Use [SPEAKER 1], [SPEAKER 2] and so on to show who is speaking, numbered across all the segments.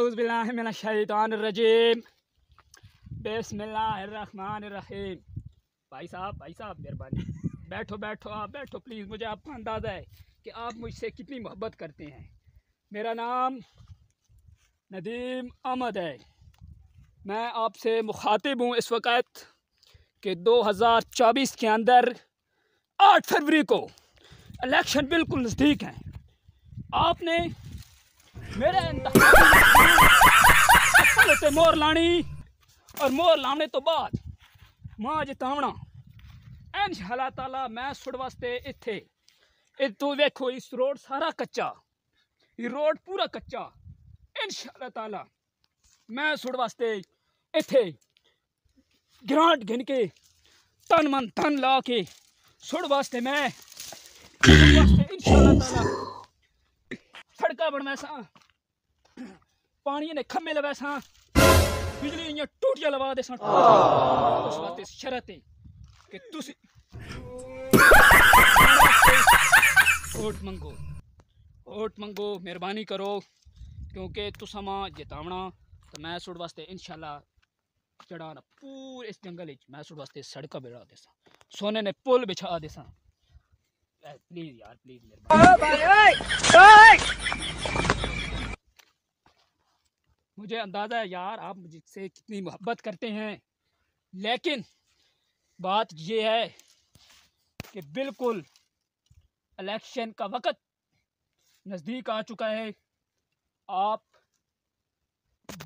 [SPEAKER 1] औज़ुबिल्लाहिमिनश्शैतानिर्रजीम बिस्मिल्लाहिर्रहमानिर्रहीम। भाई साहब मेहरबानी बैठो आप बैठो प्लीज़। मुझे आपको अंदाज़ा है कि आप मुझसे कितनी मोहब्बत करते हैं। मेरा नाम नदीम अहमद है। मैं आपसे मुखातिब हूँ इस वक़्त कि 2024 के अंदर 8 फरवरी को इलेक्शन बिल्कुल नज़दीक हैं। आपने मेरे इंतखाब मोर लानी और मोर लाने तो बाद मां जितावना इंशाअल्लाह ताला। मैं सुड़ वास्ते इत्थे तू देखो इस रोड सारा कच्चा, ये रोड पूरा कच्चा। इंशाअल्लाह ताला मैं सुड़ वास्ते इत्थे ग्रांट गिन के तन मन धन ला के सुड़ वास्ते मैं इंशाअल्लाह ताला सड़का बनवैसा, पानी ने खम्मे लवैसा, बिजली इयां टूटियां लवा दे सन। उस वास्ते शर्त है कि तुसी वोट मंगो मेहरबानी करो, क्योंकि तुसा मां जितावना तो मैं सुड़ वास्ते इंशाअल्लाह चढ़ाना पूरे इस जंगल मैं सुड़ वास्ते सड़का बिछा देसा, सोने ने पुल बिछा देसा। प्लीज यार प्लीज मुझे अंदाज़ा है यार आप मुझसे कितनी मोहब्बत करते हैं, लेकिन बात ये है कि बिल्कुल इलेक्शन का वक़्त नज़दीक आ चुका है। आप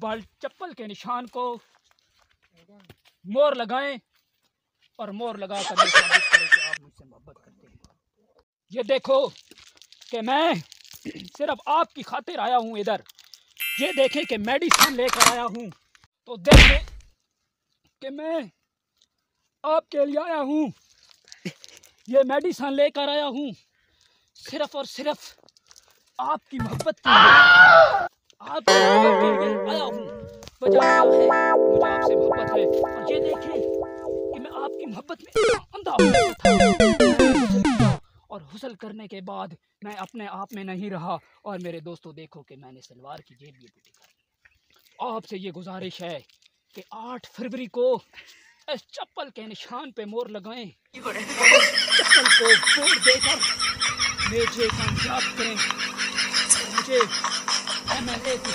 [SPEAKER 1] बल चप्पल के निशान को मोर लगाएं और मोर लगा कर साबित करें कि आप मुझसे मोहब्बत करते हैं। ये देखो कि मैं सिर्फ आपकी खातिर आया हूँ इधर। ये देखें कि मेडिसिन लेकर आया हूँ, तो देखें कि मैं आपके लिए आया हूँ। ये मेडिसिन लेकर आया हूँ सिर्फ और सिर्फ आपकी मोहब्बत के लिए, आपकी मोहब्बत के लिए आया हूँ। वजह है मुझे आपसे मोहब्बत है, और ये देखें कि मैं आपकी मोहब्बत में अंधा हूँ। और हुसल करने के बाद मैं अपने आप में नहीं रहा, और मेरे दोस्तों देखो कि मैंने सलवार की जेब भी पूरी कर ली। आपसे ये गुजारिश है कि 8 फरवरी को इस चप्पल के निशान पे मोर लगाएं, चप्पल को वोट देकर मुझे कामयाब करें, मुझे MLA की